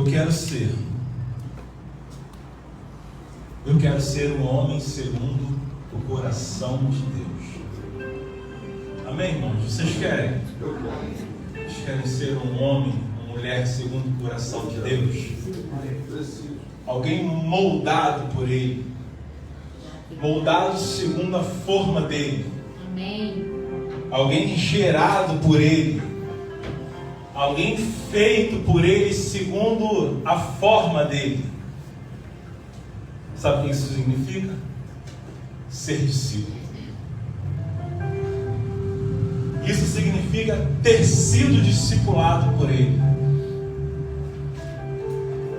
Eu quero ser um homem segundo o coração de Deus. Amém, irmãos? Vocês querem? Vocês querem ser um homem, uma mulher segundo o coração de Deus? Alguém moldado por Ele, moldado segundo a forma dele. Amém. Alguém gerado por Ele, alguém feito por Ele segundo a forma dele. Sabe o que isso significa? Ser discípulo. Isso significa ter sido discipulado por Ele,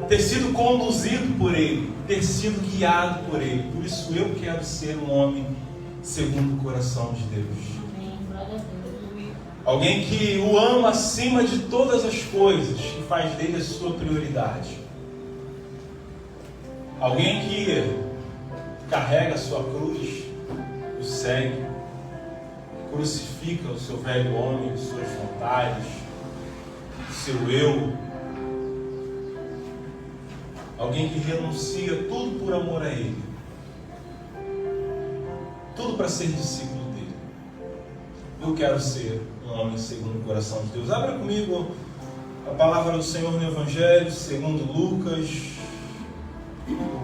ter sido conduzido por Ele, ter sido guiado por Ele. Por isso eu quero ser um homem segundo o coração de Deus. Alguém que o ama acima de todas as coisas e faz dele a sua prioridade. Alguém que carrega a sua cruz, o segue, crucifica o seu velho homem, as suas vontades, o seu eu. Alguém que renuncia tudo por amor a Ele. Tudo para ser discípulo dele. Eu quero ser um homem segundo o coração de Deus. Abra comigo a palavra do Senhor no Evangelho segundo Lucas,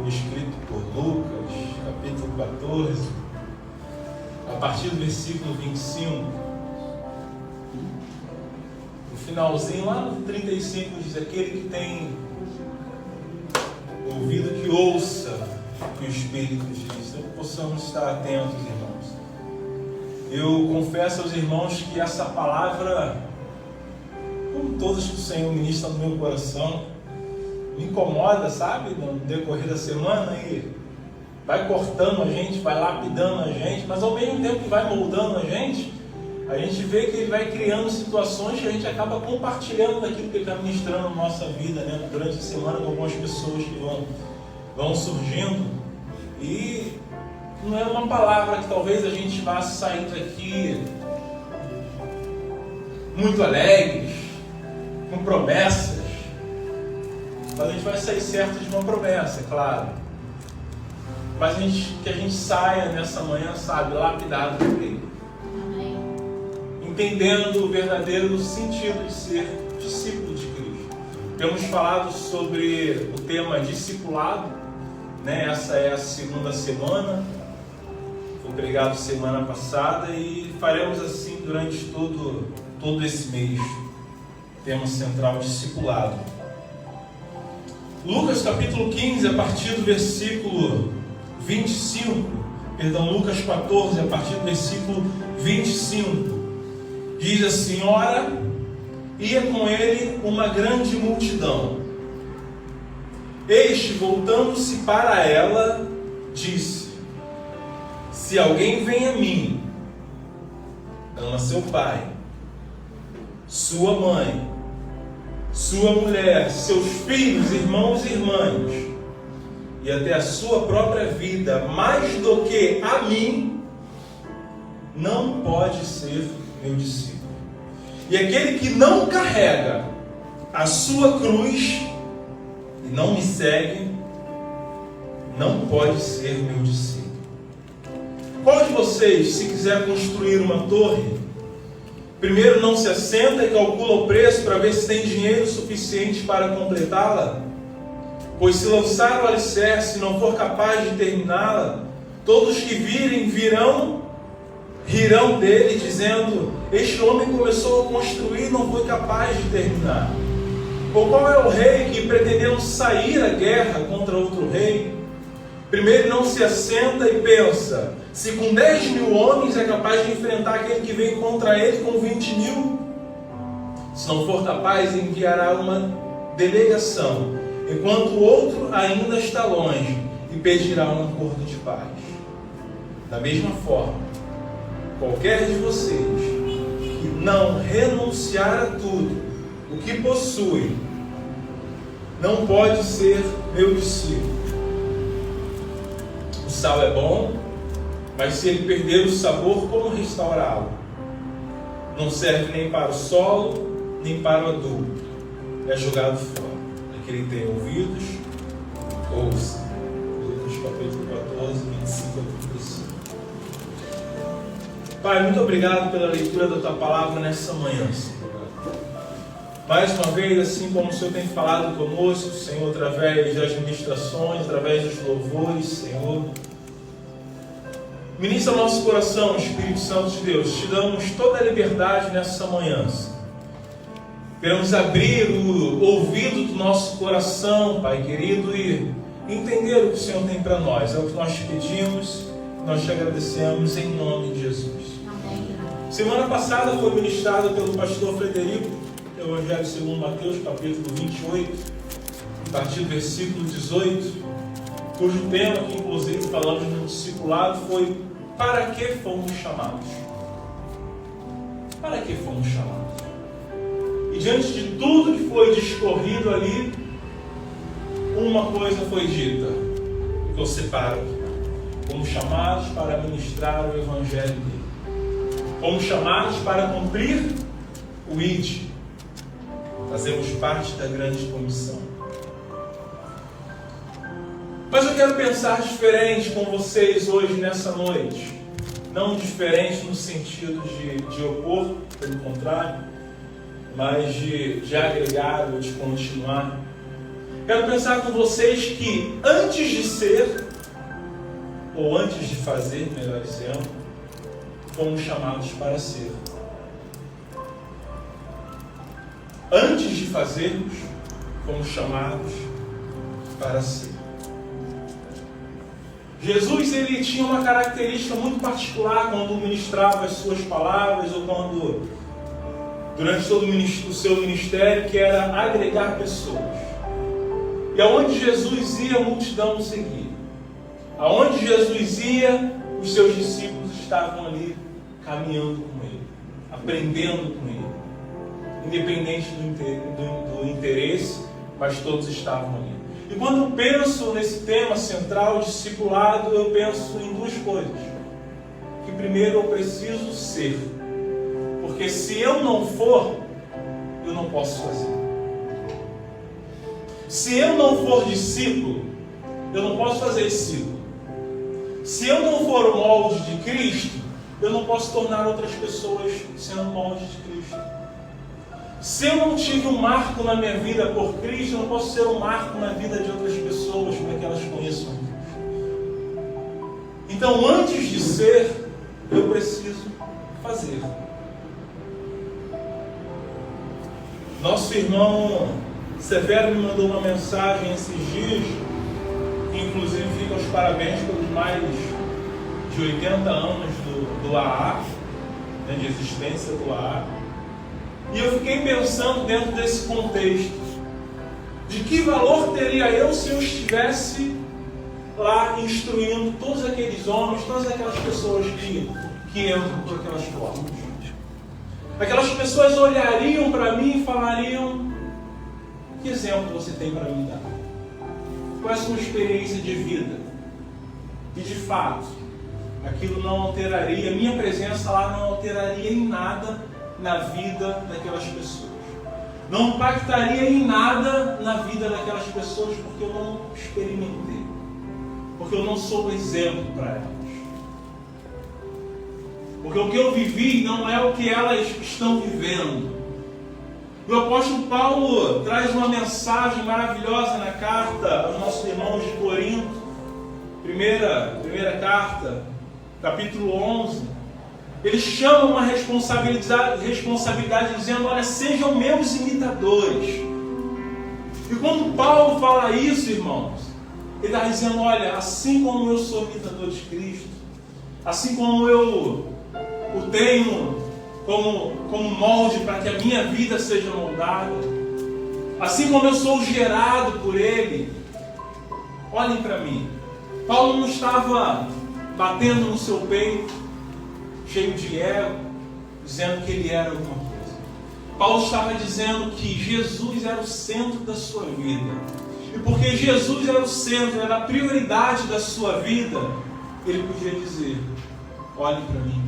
escrito por Lucas, capítulo 14, a partir do versículo 25. No finalzinho, lá no 35, diz: aquele que tem ouvido que ouça o que o Espírito diz. Então possamos estar atentos, irmãos. Eu confesso aos irmãos que essa palavra, como todas que o Senhor ministra no meu coração, me incomoda, sabe, no decorrer da semana, e vai cortando a gente, vai lapidando a gente, mas ao mesmo tempo que vai moldando a gente vê que ele vai criando situações que a gente acaba compartilhando daquilo que ele está ministrando na nossa vida, né, durante a semana, com algumas pessoas que vão surgindo. E não é uma palavra que talvez a gente vá sair daqui muito alegres, com promessas. Mas a gente vai sair certo de uma promessa, é claro. Mas que a gente saia nessa manhã, sabe, lapidado por Ele. Amém. Entendendo o verdadeiro sentido de ser discípulo de Cristo. Temos falado sobre o tema discipulado, né? Essa é a segunda semana. Foi pregado semana passada e faremos assim durante todo esse mês. Tema central, discipulado. Lucas capítulo 15, a partir do versículo 25, Lucas 14, a partir do versículo 25, diz assim: ora, ia com ele uma grande multidão. Este, voltando-se para ela, disse: se alguém vem a mim, ama seu pai, sua mãe, sua mulher, seus filhos, irmãos e irmãs, e até a sua própria vida, mais do que a mim, não pode ser meu discípulo. E aquele que não carrega a sua cruz e não me segue, não pode ser meu discípulo. Qual de vocês, se quiser construir uma torre, primeiro não se assenta e calcula o preço para ver se tem dinheiro suficiente para completá-la? Pois se lançar o alicerce e não for capaz de terminá-la, todos que virem rirão dele, dizendo: este homem começou a construir e não foi capaz de terminar. Ou qual é o rei que, pretendendo sair à guerra contra outro rei, primeiro não se assenta e pensa: se com 10.000 homens é capaz de enfrentar aquele que vem contra ele com 20.000? Se não for capaz, enviará uma delegação, enquanto o outro ainda está longe, e pedirá um acordo de paz. Da mesma forma, qualquer de vocês que não renunciar a tudo o que possui, não pode ser meu discípulo. O sal é bom, mas se ele perder o sabor, como restaurá-lo? Não serve nem para o solo, nem para o adubo. É jogado fora. ele tem ouvidos, ouça. Lucas capítulo 14, 25 a 35. Pai, muito obrigado pela leitura da Tua palavra nessa manhã, Senhor. Mais uma vez, assim como o Senhor tem falado conosco, Senhor, através das ministrações, através dos louvores, Senhor. Ministra o nosso coração, Espírito Santo de Deus. Te damos toda a liberdade nessa manhã, Senhor. Queremos abrir o ouvido do nosso coração, Pai querido, e entender o que o Senhor tem para nós. É o que nós te pedimos, nós te agradecemos em nome de Jesus. Amém. Semana passada foi ministrado pelo pastor Frederico, Evangelho segundo Mateus, capítulo 28, a partir do versículo 18, cujo tema que inclusive falamos no discipulado foi: para que fomos chamados? Para que fomos chamados? E diante de tudo que foi discorrido ali, uma coisa foi dita, que eu separo aqui. Fomos chamados para ministrar o Evangelho dele. Fomos chamados para cumprir o ID. Fazemos parte da grande comissão. Mas eu quero pensar diferente com vocês hoje, nessa noite. Não diferente no sentido de opor, pelo contrário, mas de agregar ou de continuar. Quero pensar com vocês que antes de ser, ou antes de fazer, melhor dizendo, fomos chamados para ser. Antes de fazermos, fomos chamados para ser. Jesus, ele tinha uma característica muito particular quando ministrava as suas palavras ou quando, durante todo o seu ministério, que era agregar pessoas. E aonde Jesus ia, a multidão o seguia. Aonde Jesus ia, os seus discípulos estavam ali caminhando com ele, aprendendo com ele. Independente do interesse, mas todos estavam ali. E quando eu penso nesse tema central, discipulado, eu penso em duas coisas. Que primeiro eu preciso ser. Porque se eu não for, eu não posso fazer. Se eu não for discípulo, eu não posso fazer discípulo. Se eu não for o molde de Cristo, eu não posso tornar outras pessoas sendo molde de Cristo. Se eu não tive um marco na minha vida por Cristo, eu não posso ser um marco na vida de outras pessoas para que elas conheçam Deus. Então, antes de ser, eu preciso fazer. Nosso irmão Severo me mandou uma mensagem esses dias, que inclusive fica os parabéns pelos mais de 80 anos do AA, né, de existência do AA. E eu fiquei pensando dentro desse contexto, de que valor teria eu se eu estivesse lá instruindo todos aqueles homens, todas aquelas pessoas que entram por aquelas portas. Aquelas pessoas olhariam para mim e falariam: que exemplo você tem para me dar? Qual é a sua experiência de vida? E de fato, aquilo não alteraria, minha presença lá não alteraria em nada na vida daquelas pessoas. Não impactaria em nada na vida daquelas pessoas, porque eu não experimentei. Porque eu não sou exemplo para elas. Porque o que eu vivi não é o que elas estão vivendo. O apóstolo Paulo traz uma mensagem maravilhosa na carta aos nossos irmãos de Corinto. Primeira carta, capítulo 11. Ele chama uma responsabilidade dizendo: olha, sejam meus imitadores. E quando Paulo fala isso, irmãos, ele está dizendo: olha, assim como eu sou imitador de Cristo, assim como eu o tenho como molde para que a minha vida seja moldada, assim como eu sou gerado por Ele, olhem para mim. Paulo não estava batendo no seu peito, cheio de ego, dizendo que ele era alguma coisa. Paulo estava dizendo que Jesus era o centro da sua vida. E porque Jesus era o centro, era a prioridade da sua vida, ele podia dizer: olhem para mim,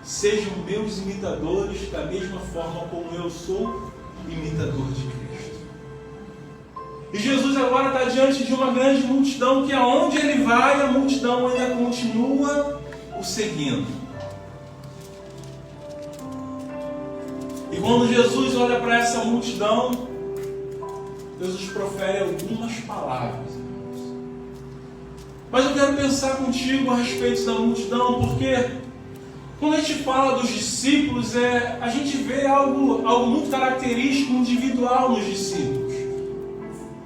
sejam meus imitadores da mesma forma como eu sou imitador de Cristo. E Jesus agora está diante de uma grande multidão que aonde ele vai, a multidão ainda continua o seguindo. E quando Jesus olha para essa multidão, Jesus profere algumas palavras. Mas eu quero pensar contigo a respeito da multidão, porque quando a gente fala dos discípulos, a gente vê algo muito característico, individual nos discípulos.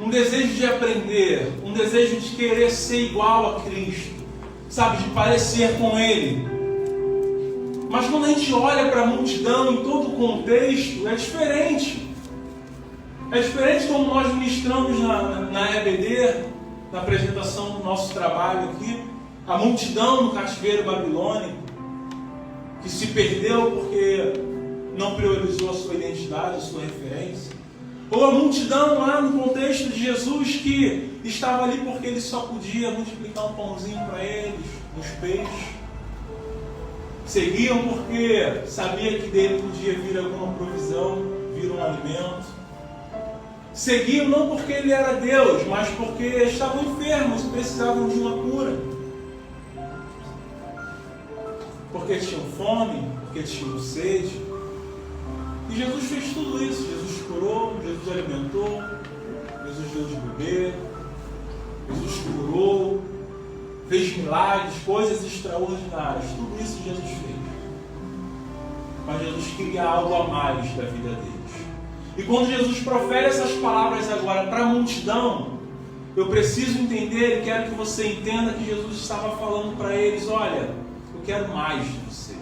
Um desejo de aprender, um desejo de querer ser igual a Cristo, sabe, de parecer com Ele. Mas quando a gente olha para a multidão em todo o contexto, é diferente. É diferente como nós ministramos na EBD, na apresentação do nosso trabalho aqui, a multidão no cativeiro babilônico, que se perdeu porque não priorizou a sua identidade, a sua referência. Ou a multidão lá no contexto de Jesus que estava ali porque ele só podia multiplicar um pãozinho para eles, uns peixes. Seguiam porque sabia que dele podia vir alguma provisão, vir um alimento. Seguiam não porque ele era Deus, mas porque estavam enfermos e precisavam de uma cura. Porque tinham fome, porque tinham sede. E Jesus fez tudo isso. Jesus curou, Jesus alimentou, Jesus deu de beber, Jesus curou, fez milagres, coisas extraordinárias. Tudo isso Jesus fez. Mas Jesus queria algo a mais da vida deles. E quando Jesus profere essas palavras agora para a multidão, eu preciso entender e quero que você entenda que Jesus estava falando para eles: olha, eu quero mais de vocês.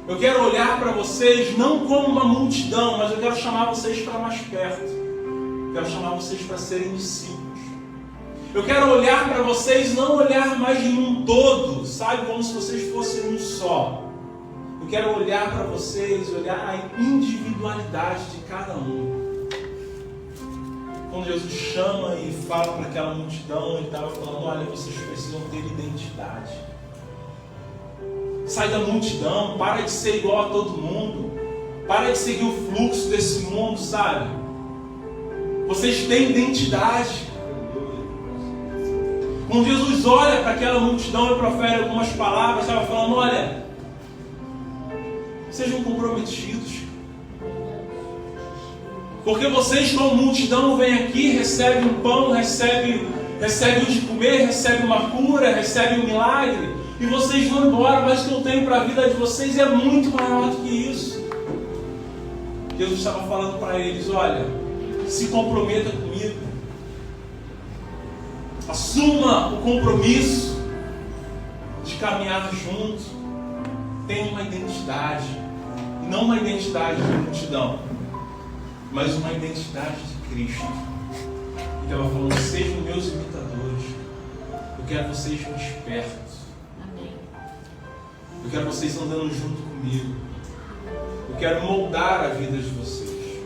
Eu quero olhar para vocês não como uma multidão, mas eu quero chamar vocês para mais perto. Eu quero chamar vocês para serem discípulos. Eu quero olhar para vocês, não olhar mais em um todo, sabe, como se vocês fossem um só. Eu quero olhar para vocês, olhar a individualidade de cada um. Quando Jesus chama e fala para aquela multidão, ele estava falando: olha, vocês precisam ter identidade. Sai da multidão, para de ser igual a todo mundo, para de seguir o fluxo desse mundo, sabe? Vocês têm identidade. Quando Jesus olha para aquela multidão e profere algumas palavras, estava falando: olha, sejam comprometidos. Porque vocês, como multidão, vêm aqui, recebem um pão, recebem o de comer, recebem uma cura, recebem um milagre, e vocês vão embora, mas o que eu tenho para a vida de vocês é muito maior do que isso. Jesus estava falando para eles: olha, se comprometa comigo. Assuma o compromisso de caminhar junto. Tenha uma identidade. E não uma identidade de multidão, mas uma identidade de Cristo. Ele estava falando: sejam meus imitadores. Eu quero vocês mais perto. Eu quero vocês andando junto comigo. Eu quero moldar a vida de vocês.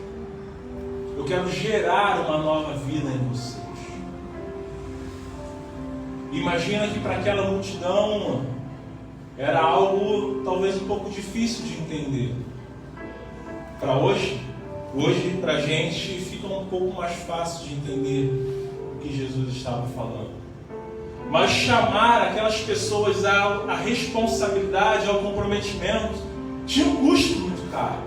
Eu quero gerar uma nova vida em vocês. Imagina que para aquela multidão era algo talvez um pouco difícil de entender. Para hoje para a gente fica um pouco mais fácil de entender o que Jesus estava falando. Mas chamar aquelas pessoas à responsabilidade, ao comprometimento, tinha um custo muito caro.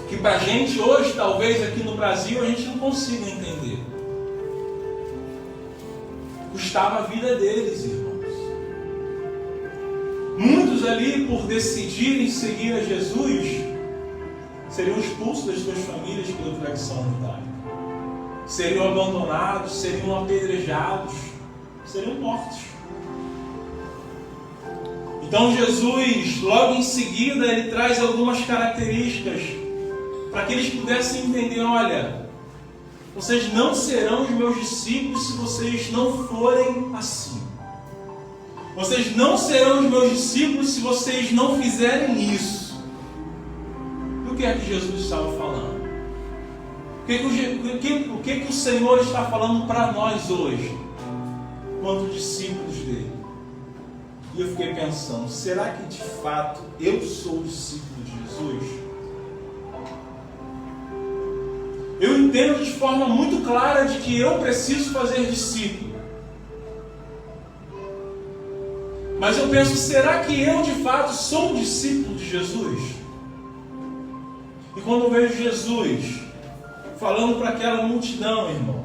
Que para a gente hoje, talvez aqui no Brasil, a gente não consiga entender. Custava a vida deles, irmãos. Muitos ali, por decidirem seguir a Jesus, seriam expulsos das suas famílias pela tradição judaica. Seriam abandonados, seriam apedrejados, seriam mortos. Então Jesus, logo em seguida, ele traz algumas características para que eles pudessem entender: olha, vocês não serão os meus discípulos se vocês não forem assim. Vocês não serão os meus discípulos se vocês não fizerem isso. E o que é que Jesus estava falando? O que o Senhor está falando para nós hoje, quanto discípulos dele? E eu fiquei pensando: será que de fato eu sou discípulo de Jesus? Eu entendo de forma muito clara de que eu preciso fazer discípulo. Mas eu penso, será que eu de fato sou um discípulo de Jesus? E quando eu vejo Jesus falando para aquela multidão, irmãos,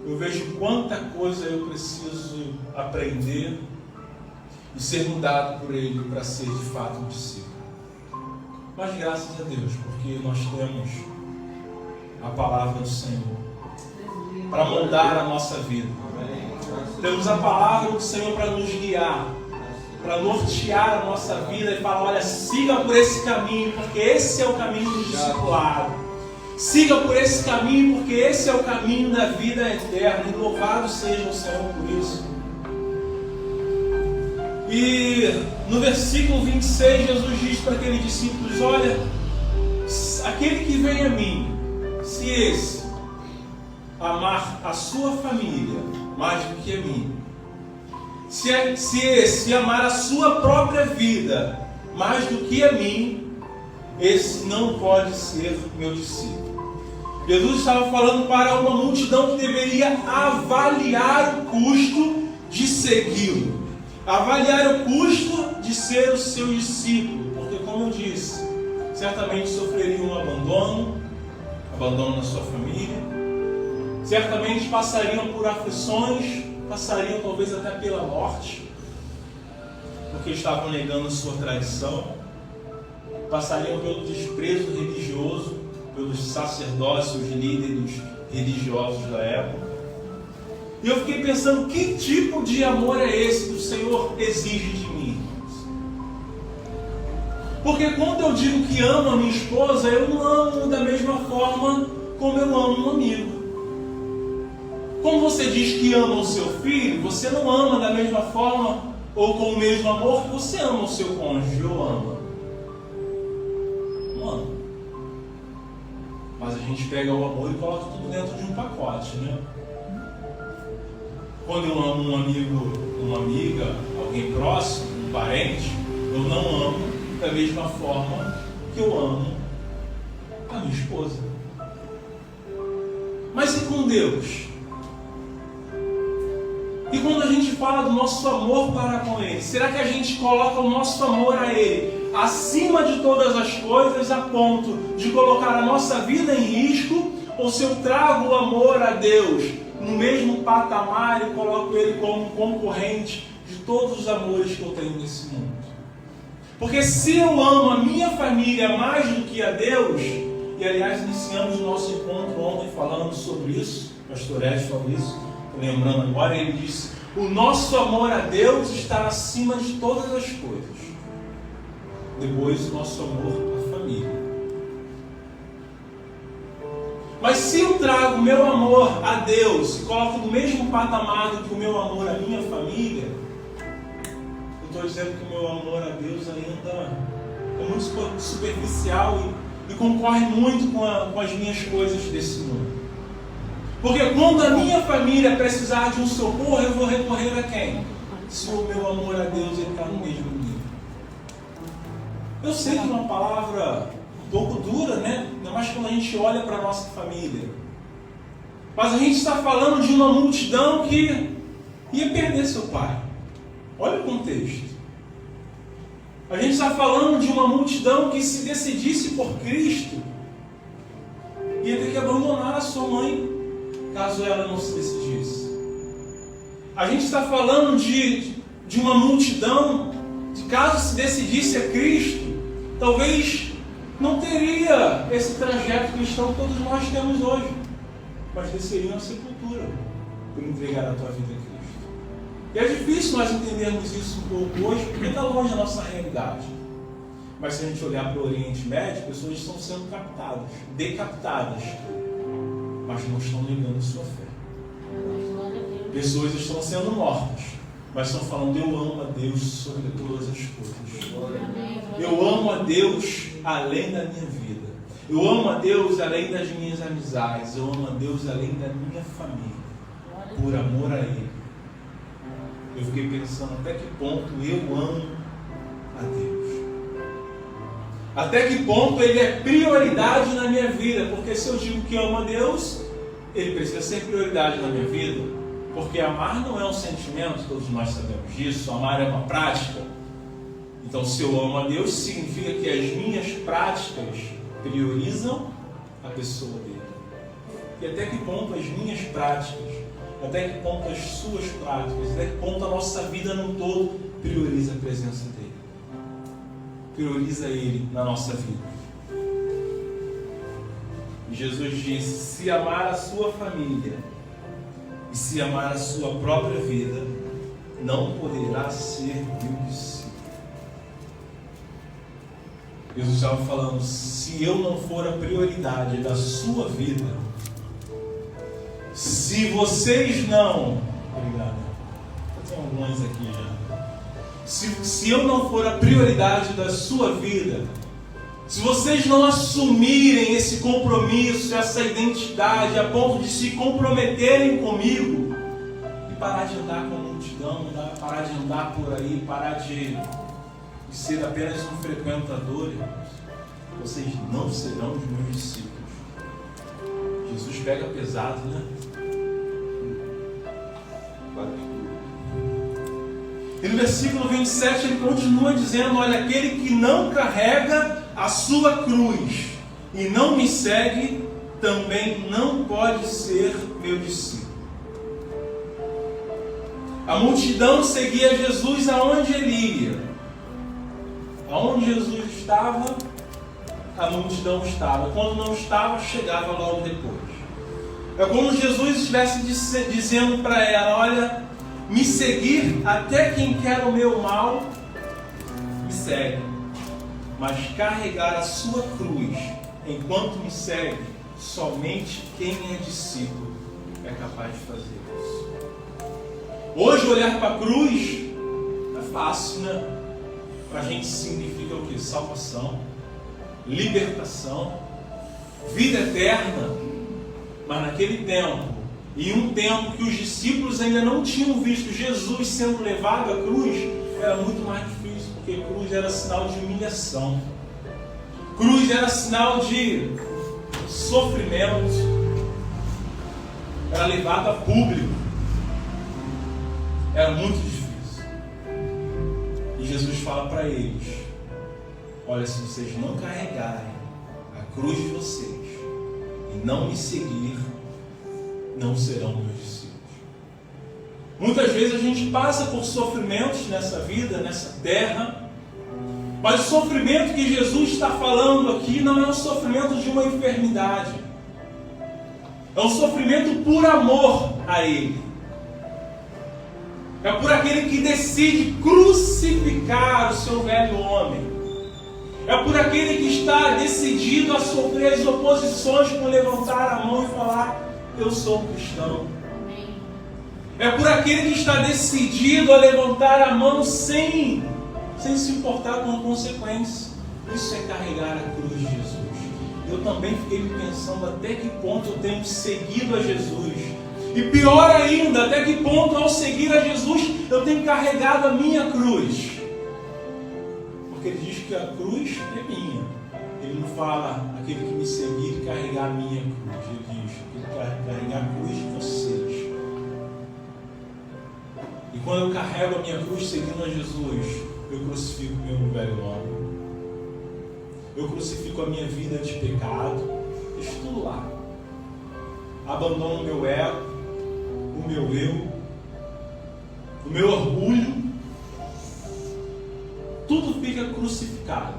eu vejo quanta coisa eu preciso aprender e ser mudado por Ele para ser de fato um discípulo. Mas graças a Deus, porque nós temos a palavra do Senhor para moldar a nossa vida. Temos a palavra do Senhor para nos guiar, para nortear a nossa vida e falar, olha, siga por esse caminho, porque esse é o caminho do discipulado. Siga por esse caminho, porque esse é o caminho da vida eterna. E louvado seja o Senhor por isso. E no versículo 26, Jesus diz para aqueles discípulos, olha, aquele que vem a mim, se esse amar a sua família mais do que a mim, se esse amar a sua própria vida mais do que a mim, esse não pode ser meu discípulo. Jesus estava falando para uma multidão que deveria avaliar o custo de segui-lo, avaliar o custo de ser o seu discípulo, porque, como eu disse, certamente sofreria um abandono na sua família, certamente passariam por aflições, passariam talvez até pela morte, porque estavam negando a sua tradição, passariam pelo desprezo religioso, pelos sacerdotes, os líderes religiosos da época. E eu fiquei pensando, que tipo de amor é esse que o Senhor exige de mim? Porque quando eu digo que amo a minha esposa, eu não amo da mesma forma como eu amo um amigo. Como você diz que ama o seu filho, você não ama da mesma forma ou com o mesmo amor que você ama o seu cônjuge ou ama. Não ama. Mas a gente pega o amor e coloca tudo dentro de um pacote, né? Quando eu amo um amigo, uma amiga, alguém próximo, um parente, eu não amo da mesma forma que eu amo a minha esposa. Mas e com Deus? E quando a gente fala do nosso amor para com Ele, será que a gente coloca o nosso amor a Ele acima de todas as coisas, a ponto de colocar a nossa vida em risco? Ou se eu trago o amor a Deus no mesmo patamar e coloco Ele como concorrente de todos os amores que eu tenho nesse mundo? Porque se eu amo a minha família mais do que a Deus, e aliás iniciamos o nosso encontro ontem falando sobre isso, o pastor Ed falou isso, lembrando agora, ele disse, o nosso amor a Deus está acima de todas as coisas. Depois o nosso amor à família. Mas se eu trago o meu amor a Deus e coloco no mesmo patamar do que o meu amor à minha família, eu estou dizendo que o meu amor a Deus ainda é muito superficial e concorre muito com as minhas coisas desse mundo. Porque quando a minha família precisar de um socorro, eu vou recorrer a quem? Se o meu amor a Deus está no mesmo nível. Eu sei que é uma palavra um pouco dura, né? Ainda mais quando a gente olha para a nossa família. Mas a gente está falando de uma multidão que ia perder seu pai. Olha o contexto. A gente está falando de uma multidão que, se decidisse por Cristo, ia ter que abandonar a sua mãe, caso ela não se decidisse. A gente está falando de uma multidão que, caso se decidisse a Cristo, talvez não teria esse trajeto cristão que todos nós temos hoje, mas desceria na sepultura por entregar a tua vida a Cristo. E é difícil nós entendermos isso um pouco hoje, porque está longe da nossa realidade. Mas se a gente olhar para o Oriente Médio, pessoas estão sendo captadas, decapitadas, mas não estão negando a sua fé. Pessoas estão sendo mortas, mas estão falando, eu amo a Deus sobre todas as coisas. Eu amo a Deus além da minha vida. Eu amo a Deus além das minhas amizades. Eu amo a Deus além da minha família. Por amor a Ele. Eu fiquei pensando até que ponto eu amo a Deus. Até que ponto ele é prioridade na minha vida? Porque se eu digo que amo a Deus, ele precisa ser prioridade na minha vida. Porque amar não é um sentimento, todos nós sabemos disso. Amar é uma prática. Então, se eu amo a Deus, significa que as minhas práticas priorizam a pessoa dele. E até que ponto as minhas práticas, até que ponto as suas práticas, até que ponto a nossa vida no todo prioriza a presença dele. Prioriza ele na nossa vida. E Jesus disse: se amar a sua família e se amar a sua própria vida, não poderá ser meu discípulo. Jesus estava falando: se eu não for a prioridade da sua vida, se vocês não... Obrigado. Tem alguns aqui já. Se eu não for a prioridade da sua vida, se vocês não assumirem esse compromisso, essa identidade, a ponto de se comprometerem comigo e parar de andar com a multidão, parar de andar por aí, parar de ser apenas um frequentador, irmãos, vocês não serão os meus discípulos. Jesus pega pesado, né? E no versículo 27 ele continua dizendo: olha, aquele que não carrega a sua cruz e não me segue, também não pode ser meu discípulo. A multidão seguia Jesus aonde ele ia. Aonde Jesus estava, a multidão estava. Quando não estava, chegava logo depois. É como se Jesus estivesse dizendo para ela: olha, me seguir, até quem quer o meu mal, me segue. Mas carregar a sua cruz enquanto me segue, somente quem é discípulo é capaz de fazer isso. Hoje olhar para a cruz é fácil, né? Para a gente significa o quê? Salvação, libertação, vida eterna. Mas naquele tempo, em um tempo que os discípulos ainda não tinham visto Jesus sendo levado à cruz, era muito mais difícil, porque cruz era sinal de humilhação. Cruz era sinal de sofrimento. Era levado a público. Era muito difícil. E Jesus fala para eles: olha, se vocês não carregarem a cruz de vocês e não me seguir, não serão meus discípulos. Muitas vezes a gente passa por sofrimentos nessa vida, nessa terra, mas o sofrimento que Jesus está falando aqui não é um sofrimento de uma enfermidade. É um sofrimento por amor a Ele. É por aquele que decide crucificar o seu velho homem. É por aquele que está decidido a sofrer as oposições por levantar a mão e falar: eu sou um cristão. É por aquele que está decidido a levantar a mão sem se importar com a consequência. Isso é carregar a cruz de Jesus. Eu também fiquei me pensando até que ponto eu tenho seguido a Jesus. E pior ainda, até que ponto ao seguir a Jesus eu tenho carregado a minha cruz. Porque ele diz que a cruz é minha. Ele não fala aquele que me seguir e carregar a minha cruz. Ele diz que carregar a cruz de vocês. E quando eu carrego a minha cruz seguindo a Jesus, eu crucifico o meu velho homem. Eu crucifico a minha vida de pecado. Deixo tudo lá. Abandono o meu ego, o meu eu, o meu orgulho. Tudo fica crucificado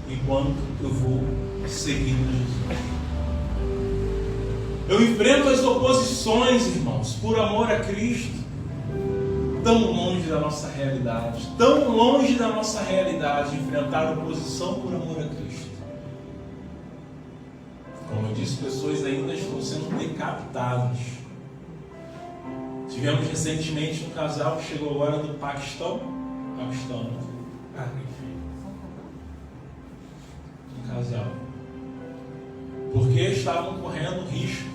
enquanto eu vou seguindo Jesus. Eu enfrento as oposições, irmãos, por amor a Cristo. Tão longe da nossa realidade, tão longe da nossa realidade enfrentar a oposição por amor a Cristo. Como eu disse, pessoas ainda estão sendo decapitadas. Tivemos recentemente um casal que chegou agora do Paquistão. Um casal. Porque estavam correndo risco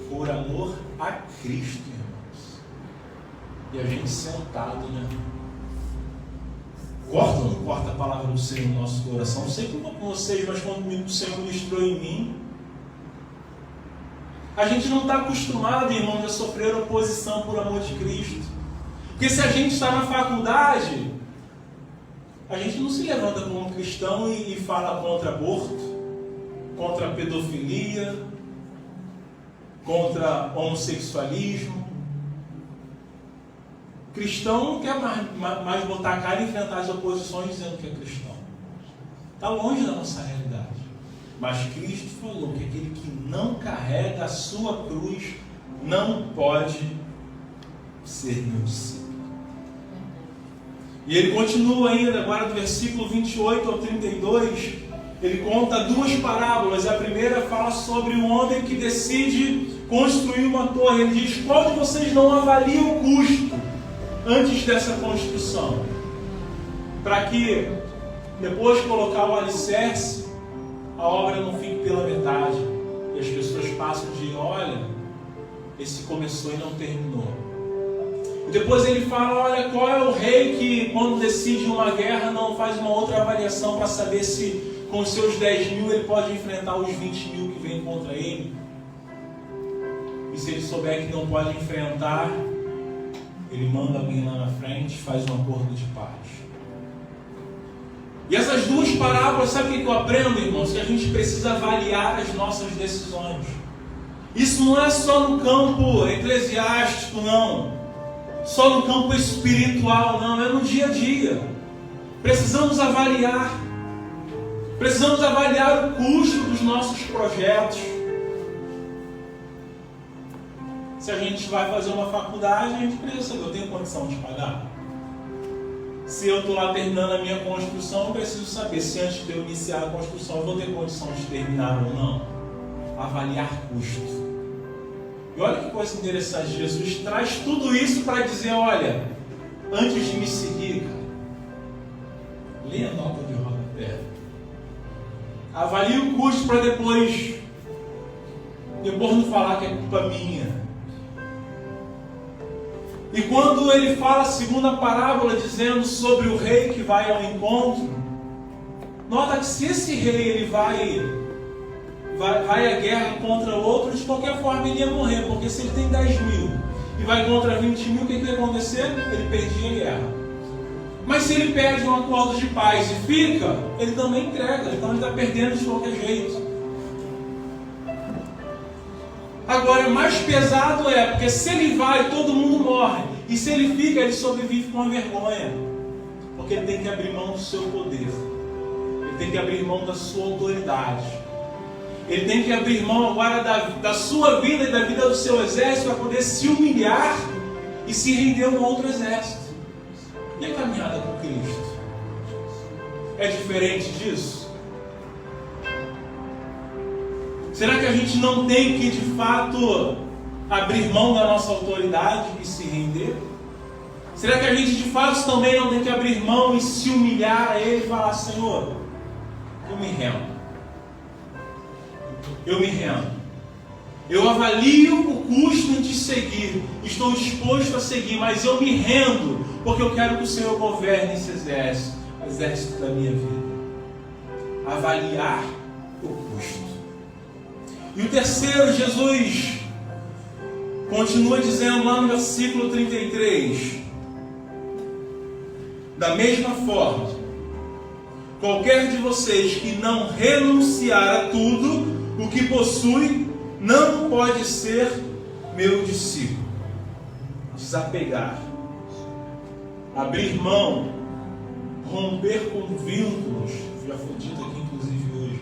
por amor a Cristo, irmãos. E a gente sentado, né? Corta ou não corta a palavra do Senhor no nosso coração? Não sei como com vocês, mas quando o Senhor ministrou em mim, a gente não está acostumado, irmãos, a sofrer oposição por amor de Cristo. Porque se a gente está na faculdade, a gente não se levanta como cristão e fala contra aborto, contra a pedofilia, contra homossexualismo. Cristão não quer mais botar a cara e enfrentar as oposições dizendo que é cristão. Está longe da nossa realidade. Mas Cristo falou que aquele que não carrega a sua cruz não pode ser meu discípulo. E ele continua ainda, agora do versículo 28 ao 32, ele conta duas parábolas. A primeira fala sobre o homem que decide construir uma torre. Ele diz: qual de vocês não avalia o custo antes dessa construção? Para que depois de colocar o alicerce, a obra não fique pela metade. E as pessoas passam de: olha, esse começou e não terminou. E depois ele fala: olha, qual é o rei que quando decide uma guerra não faz uma outra avaliação para saber se com os seus 10 mil ele pode enfrentar os 20 mil que vêm contra ele? E se ele souber que não pode enfrentar, ele manda alguém lá na frente e faz um acordo de paz. E essas duas parábolas, sabe o que eu aprendo, irmãos? Que a gente precisa avaliar as nossas decisões. Isso não é só no campo eclesiástico, não. Só no campo espiritual, não. É no dia a dia. Precisamos avaliar. Precisamos avaliar o custo dos nossos projetos. Se a gente vai fazer uma faculdade, a gente precisa saber: eu tenho condição de pagar? Se eu estou lá terminando a minha construção, eu preciso saber se antes de eu iniciar a construção eu vou ter condição de terminar ou não. Avaliar custo. E olha que coisa interessante, Jesus traz tudo isso para dizer: olha, antes de me seguir, cara, leia a nota de rodapé. Avalie o custo para depois não falar que é culpa minha. E quando ele fala a segunda parábola, dizendo sobre o rei que vai ao encontro, nota que se esse rei ele vai à guerra contra o outro, de qualquer forma ele ia morrer, porque se ele tem 10 mil e vai contra 20 mil, o que ia acontecer? Ele perdia a guerra. Mas se ele perde um acordo de paz e fica, ele também entrega, então ele está perdendo de qualquer jeito. Agora, mais pesado porque se ele vai, todo mundo morre. E se ele fica, ele sobrevive com a vergonha. Porque ele tem que abrir mão do seu poder. Ele tem que abrir mão da sua autoridade. Ele tem que abrir mão agora da sua vida e da vida do seu exército para poder se humilhar e se render a um outro exército. E a caminhada com Cristo? É diferente disso? Será que a gente não tem que, de fato, abrir mão da nossa autoridade e se render? Será que a gente, de fato, também não tem que abrir mão e se humilhar a Ele e falar: Senhor, eu me rendo. Eu me rendo. Eu avalio o custo de seguir. Estou disposto a seguir, mas eu me rendo, porque eu quero que o Senhor governe esse exército, o exército da minha vida. Avaliar o custo. E o terceiro, Jesus continua dizendo lá no versículo 33: da mesma forma, qualquer de vocês que não renunciar a tudo o que possui, não pode ser meu discípulo. Desapegar, abrir mão, romper com vínculos, já foi dito aqui inclusive hoje.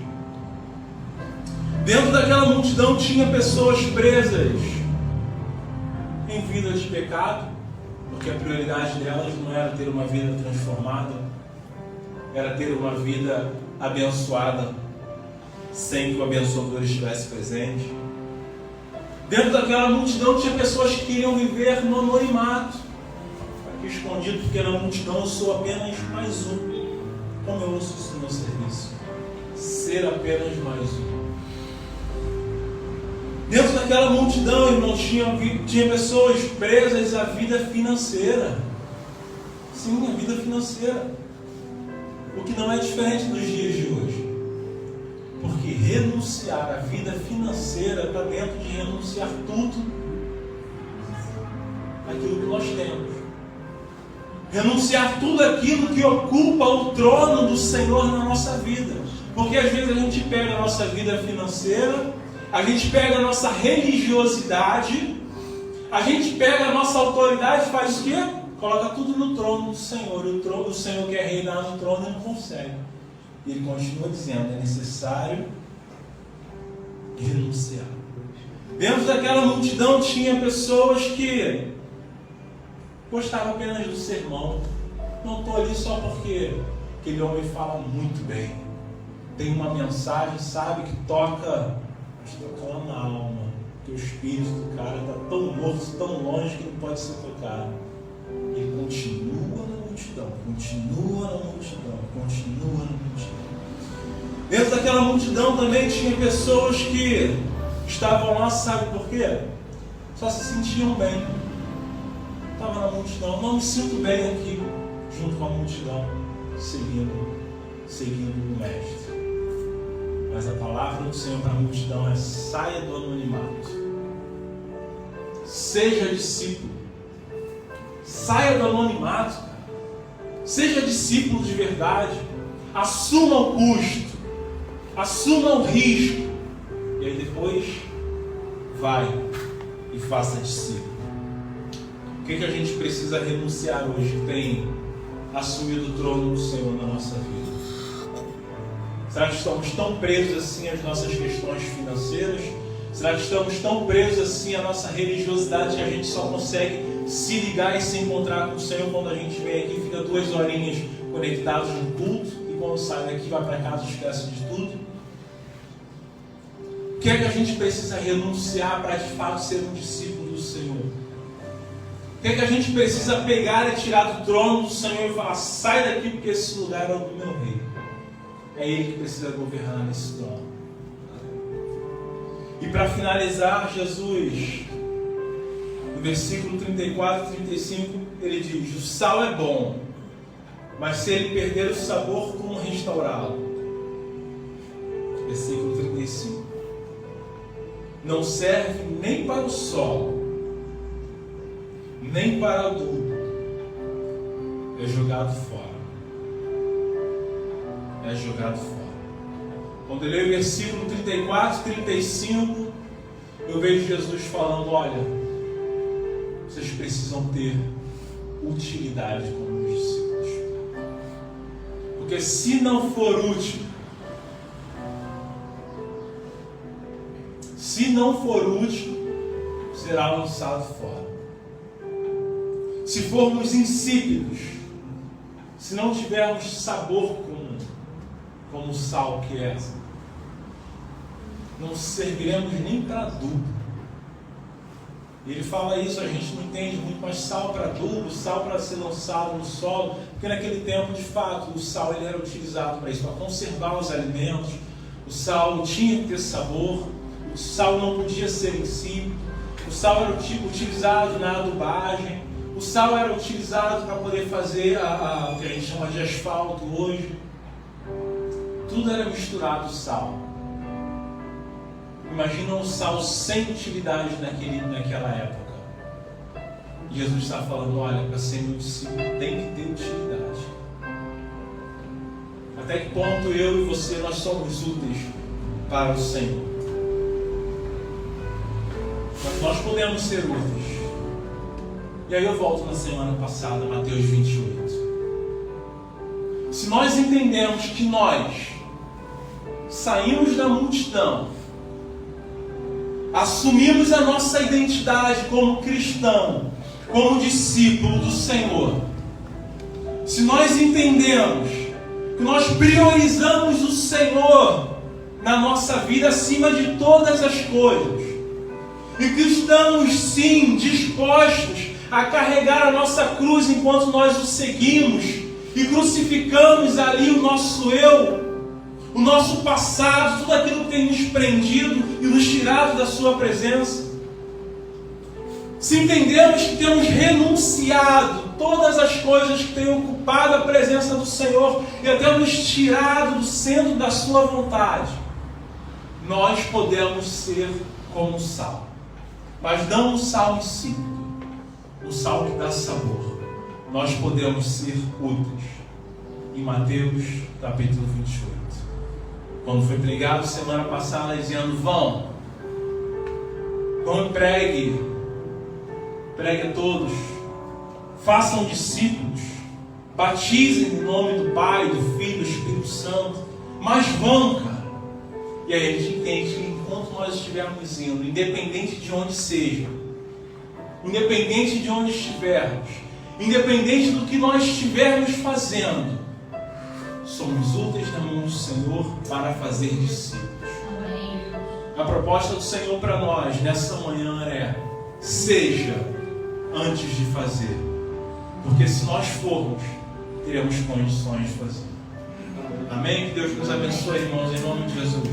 Dentro daquela multidão tinha pessoas presas em vida de pecado, porque a prioridade delas não era ter uma vida transformada, era ter uma vida abençoada, sem que o abençoador estivesse presente. Dentro daquela multidão tinha pessoas que queriam viver no anonimato, aqui escondido, porque na multidão eu sou apenas mais um. Como eu ouço isso no meu serviço? Ser apenas mais um. Dentro daquela multidão, irmão, tinha pessoas presas à vida financeira. Sim, a vida financeira. O que não é diferente dos dias de hoje. Porque renunciar à vida financeira está dentro de renunciar tudo aquilo que nós temos. Renunciar tudo aquilo que ocupa o trono do Senhor na nossa vida. Porque às vezes a gente pega a nossa vida financeira, a gente pega a nossa religiosidade, a gente pega a nossa autoridade e faz o quê? Coloca tudo no trono do Senhor. E o trono do Senhor quer reinar no trono e não consegue. E ele continua dizendo, é necessário renunciar. Dentro daquela multidão tinha pessoas que gostavam apenas do sermão. Não estou ali só porque aquele homem fala muito bem. Tem uma mensagem, sabe, que toca, mas toca lá na alma. Que o espírito do cara está tão morto, tão longe que não pode ser tocado. Ele continua na multidão, continua na multidão, continua na multidão. Dentro daquela multidão também tinha pessoas que estavam lá, sabe por quê? Só se sentiam bem. Estava na multidão, não me sinto bem aqui, junto com a multidão, seguindo o Mestre. Mas a palavra do Senhor para a multidão é: saia do anonimato. Seja discípulo. Saia do anonimato, cara. Seja discípulo de verdade. Assuma o custo. Assuma o risco. E aí depois vai e faça discípulo. O que a gente precisa renunciar hoje que tem assumido o trono do Senhor na nossa vida? Será que estamos tão presos assim às nossas questões financeiras? Será que estamos tão presos assim à nossa religiosidade que a gente só consegue se ligar e se encontrar com o Senhor quando a gente vem aqui, fica 2 horinhas conectados no culto e quando sai daqui vai para casa e esquece de tudo? O que é que a gente precisa renunciar para de fato ser um discípulo do Senhor? O que é que a gente precisa pegar e tirar do trono do Senhor e falar: sai daqui porque esse lugar é o do meu rei. É Ele que precisa governar nesse trono. E para finalizar, Jesus, no versículo 34 e 35, ele diz: o sal é bom, mas se ele perder o sabor, como restaurá-lo? Versículo 35. Não serve nem para o solo, nem para o adubo. É jogado fora. É jogado fora. Quando eu leio o versículo 34 e 35, eu vejo Jesus falando: olha, vocês precisam ter utilidade como discípulos. Porque se não for útil, será lançado fora. Se formos insípidos, se não tivermos sabor como o sal que é, não serviremos nem para adubo. Ele fala isso, a gente não entende muito, mas sal para adubo, sal para ser lançado no solo, porque naquele tempo, de fato, o sal ele era utilizado para isso, para conservar os alimentos. O sal tinha que ter sabor, o sal não podia ser insípido, o sal era utilizado na adubagem, o sal era utilizado para poder fazer o que a gente chama de asfalto hoje. Tudo era misturado sal. Imagina um sal sem utilidade naquela época. Jesus está falando: olha, para ser meu discípulo tem que ter utilidade. Até que ponto eu e você nós somos úteis para o Senhor? Mas nós podemos ser úteis. E aí eu volto na semana passada, Mateus 28. Se nós entendemos que nós saímos da multidão, assumimos a nossa identidade como cristão, como discípulo do Senhor, se nós entendemos que nós priorizamos o Senhor na nossa vida acima de todas as coisas, e que estamos sim dispostos a carregar a nossa cruz enquanto nós o seguimos e crucificamos ali o nosso eu, o nosso passado, tudo aquilo que tem nos prendido e nos tirado da sua presença, se entendemos que temos renunciado todas as coisas que têm ocupado a presença do Senhor e até nos tirado do centro da sua vontade, nós podemos ser como o sal. Mas não o sal insípido, o sal que dá sabor. Nós podemos ser úteis. Em Mateus capítulo 28, quando foi pregado semana passada dizendo: quando pregue a todos, façam discípulos, batizem no nome do Pai, do Filho, do Espírito Santo, mas cara. E aí a gente entende que enquanto nós estivermos indo, independente de onde seja, independente de onde estivermos, independente do que nós estivermos fazendo, somos úteis na mão do Senhor para fazer discípulos. Amém. A proposta do Senhor para nós nessa manhã é: seja antes de fazer, porque se nós formos, teremos condições de fazer. Amém? Que Deus nos abençoe, irmãos, em nome de Jesus.